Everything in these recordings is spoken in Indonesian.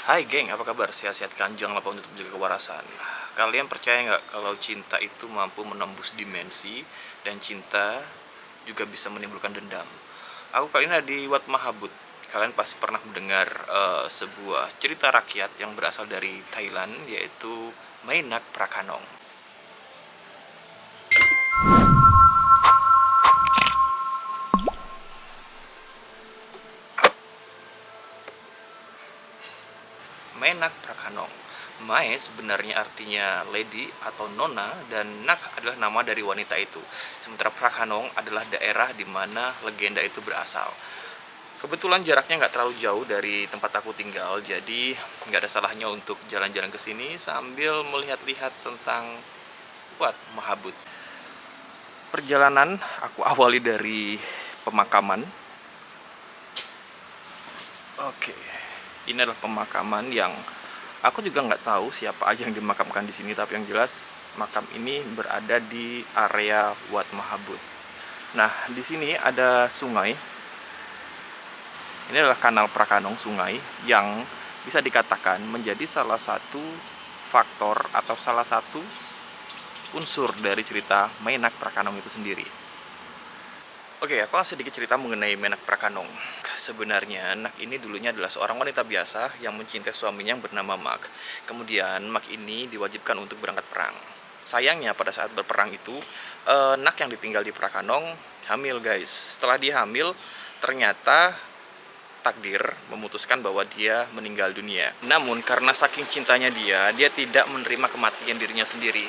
Hai geng, apa kabar? Sehat-sehat kan? Jangan lupa untuk menjaga kewarasan. Kalian percaya nggak kalau cinta itu mampu menembus dimensi dan cinta juga bisa menimbulkan dendam? Aku kali ini ada di Wat Mahabut. Kalian pasti pernah mendengar sebuah cerita rakyat yang berasal dari Thailand, yaitu Mainak Prakanong. Mainak Prakanong. Mae sebenarnya artinya lady atau nona, dan Nak adalah nama dari wanita itu. Sementara Prakanong adalah daerah di mana legenda itu berasal. Kebetulan jaraknya nggak terlalu jauh dari tempat aku tinggal, jadi nggak ada salahnya untuk jalan-jalan ke sini sambil melihat-lihat tentang Wat Mahabut. Perjalanan aku awali dari pemakaman. Oke, ini adalah pemakaman yang aku juga nggak tahu siapa aja yang dimakamkan di sini, tapi yang jelas makam ini berada di area Wat Mahabut. Nah, di sini ada sungai. Ini adalah Kanal Prakanong, sungai yang bisa dikatakan menjadi salah satu faktor atau salah satu unsur dari cerita Mainak Prakanong itu sendiri. Oke, aku akan sedikit cerita mengenai Mainak Prakanong. Sebenarnya Nak ini dulunya adalah seorang wanita biasa yang mencintai suaminya yang bernama Mak. Kemudian Mak ini diwajibkan untuk berangkat perang. Sayangnya pada saat berperang itu, Nak yang ditinggal di Prakanong hamil guys. Setelah dia hamil, ternyata takdir memutuskan bahwa dia meninggal dunia. Namun karena saking cintanya dia tidak menerima kematian dirinya sendiri.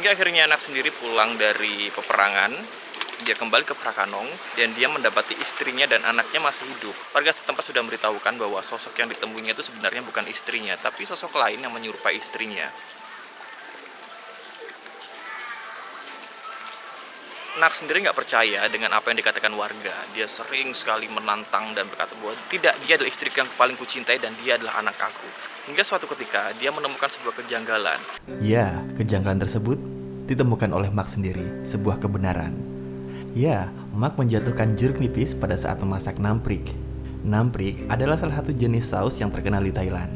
Hingga akhirnya Anak sendiri pulang dari peperangan, dia kembali ke Prakanong dan dia mendapati istrinya dan anaknya masih hidup. Warga setempat sudah memberitahukan bahwa sosok yang ditemuinya itu sebenarnya bukan istrinya, tapi sosok lain yang menyerupai istrinya. Nak sendiri nggak percaya dengan apa yang dikatakan warga. Dia sering sekali menantang dan berkata bahwa tidak, dia adalah istri yang paling kucintai dan dia adalah anak aku. Hingga suatu ketika dia menemukan sebuah kejanggalan. Ya, kejanggalan tersebut ditemukan oleh Mak sendiri, sebuah kebenaran. Ya, Mak menjatuhkan jeruk nipis pada saat memasak namprik. Namprik adalah salah satu jenis saus yang terkenal di Thailand.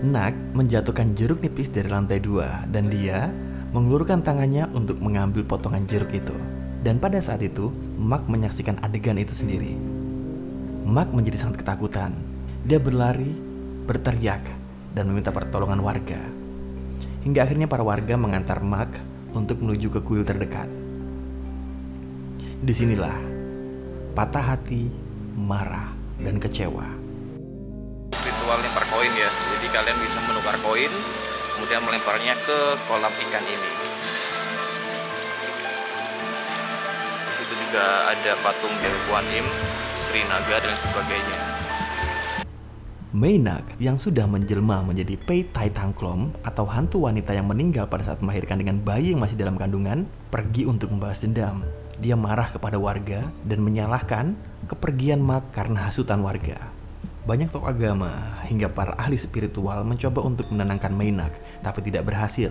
Nak menjatuhkan jeruk nipis dari lantai 2 dan dia mengulurkan tangannya untuk mengambil potongan jeruk itu. Dan pada saat itu, Mak menyaksikan adegan itu sendiri. Mak menjadi sangat ketakutan. Dia berlari, berteriak, dan meminta pertolongan warga. Hingga akhirnya para warga mengantar Mak untuk menuju ke kuil terdekat. Disinilah patah hati, marah, dan kecewa. Ritual lempar koin ya. Jadi kalian bisa menukar koin, kemudian melemparnya ke kolam ikan ini. Di situ juga ada patung Dewi Kuan Im, Sri Naga, dan sebagainya. Mainak yang sudah menjelma menjadi Pei Tai Tangklom atau hantu wanita yang meninggal pada saat melahirkan dengan bayi yang masih dalam kandungan, pergi untuk membalas dendam. Dia marah kepada warga dan menyalahkan kepergian Mak karena hasutan warga. Banyak tokoh agama hingga para ahli spiritual mencoba untuk menenangkan Mainak, tapi tidak berhasil.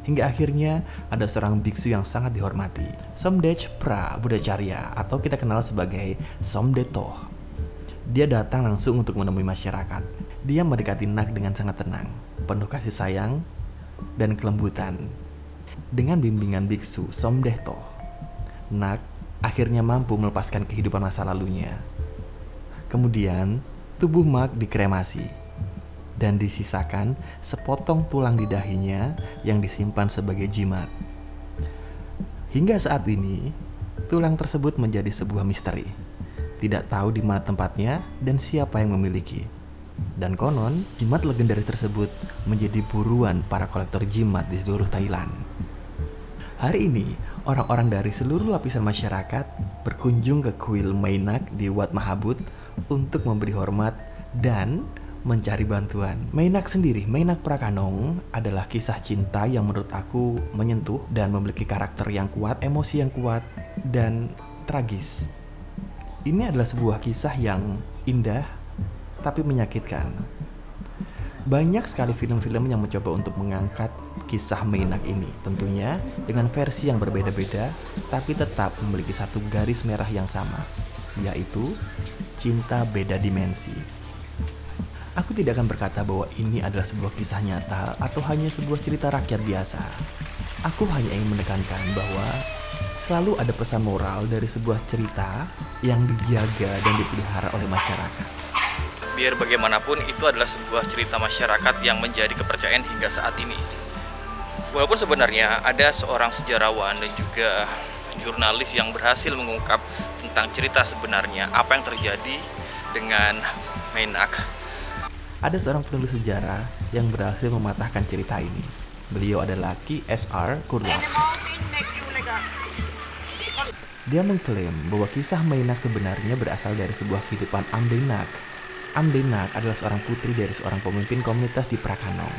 Hingga akhirnya ada seorang biksu yang sangat dihormati, Somdech Pra Buddhacharya atau kita kenal sebagai Somdet Toh. Dia datang langsung untuk menemui masyarakat. Dia mendekati Nak dengan sangat tenang, penuh kasih sayang dan kelembutan. Dengan bimbingan biksu Somdet Toh, Nak akhirnya mampu melepaskan kehidupan masa lalunya. Kemudian tubuh Mak dikremasi dan disisakan sepotong tulang di dahinya yang disimpan sebagai jimat. Hingga saat ini, tulang tersebut menjadi sebuah misteri. Tidak tahu di mana tempatnya dan siapa yang memiliki. Dan konon, jimat legendaris tersebut menjadi buruan para kolektor jimat di seluruh Thailand. Hari ini, orang-orang dari seluruh lapisan masyarakat berkunjung ke kuil Mainak di Wat Mahabut untuk memberi hormat dan mencari bantuan. Mainak sendiri, Mainak Prakanong adalah kisah cinta yang menurut aku menyentuh dan memiliki karakter yang kuat, emosi yang kuat, dan tragis. Ini adalah sebuah kisah yang indah tapi menyakitkan. Banyak sekali film-film yang mencoba untuk mengangkat kisah Mainak ini, tentunya dengan versi yang berbeda-beda tapi tetap memiliki satu garis merah yang sama, yaitu cinta beda dimensi. Aku tidak akan berkata bahwa ini adalah sebuah kisah nyata atau hanya sebuah cerita rakyat biasa. Aku hanya ingin menekankan bahwa selalu ada pesan moral dari sebuah cerita yang dijaga dan dipelihara oleh masyarakat. Biar bagaimanapun itu adalah sebuah cerita masyarakat yang menjadi kepercayaan hingga saat ini. Walaupun sebenarnya ada seorang sejarawan dan juga jurnalis yang berhasil mengungkap tentang cerita sebenarnya apa yang terjadi dengan Mainak. Ada seorang penulis sejarah yang berhasil mematahkan cerita ini. Beliau adalah Ki S.R. Kurlap. Dia mengklaim bahwa kisah Mainak sebenarnya berasal dari sebuah kehidupan Amdenak. Amdenak adalah seorang putri dari seorang pemimpin komunitas di Prakanong.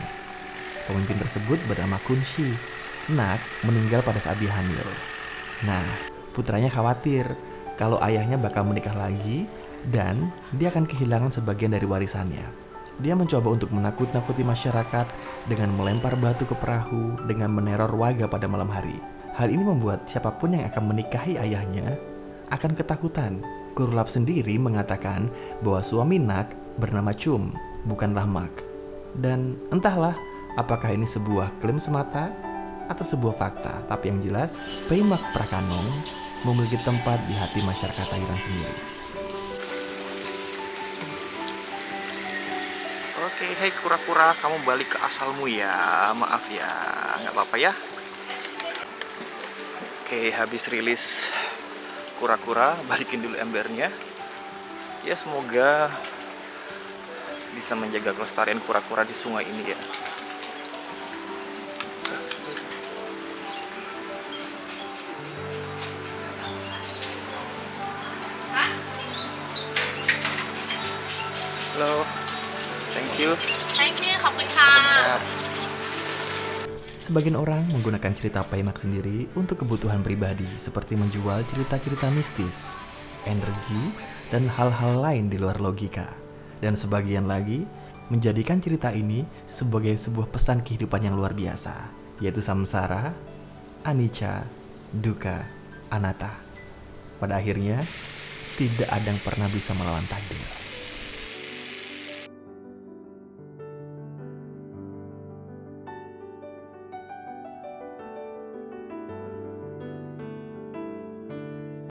Pemimpin tersebut bernama Kunshi. Nak meninggal pada saat dia hamil. Nah, putranya khawatir kalau ayahnya bakal menikah lagi dan dia akan kehilangan sebagian dari warisannya. Dia mencoba untuk menakut-nakuti masyarakat dengan melempar batu ke perahu dengan meneror warga pada malam hari. Hal ini membuat siapapun yang akan menikahi ayahnya akan ketakutan. Kurlap sendiri mengatakan bahwa suami Nak bernama Chum, bukanlah Mak. Dan entahlah apakah ini sebuah klaim semata atau sebuah fakta, tapi yang jelas Peimak Prakanong memiliki tempat di hati masyarakat Thailand sendiri. Oke, hei kura-kura, kamu balik ke asalmu ya. Maaf ya, nggak apa-apa ya. Oke, habis rilis kura-kura, balikin dulu embernya. Ya, semoga bisa menjaga kelestarian kura-kura di sungai ini ya. Halo, thank you. Thank you, ขอบคุณค่ะ Sebagian orang menggunakan cerita Peimak sendiri untuk kebutuhan pribadi seperti menjual cerita-cerita mistis, energi, dan hal-hal lain di luar logika. Dan sebagian lagi menjadikan cerita ini sebagai sebuah pesan kehidupan yang luar biasa, yaitu samsara, anicca, dukkha, anatta. Pada akhirnya, tidak ada yang pernah bisa melawan takdir.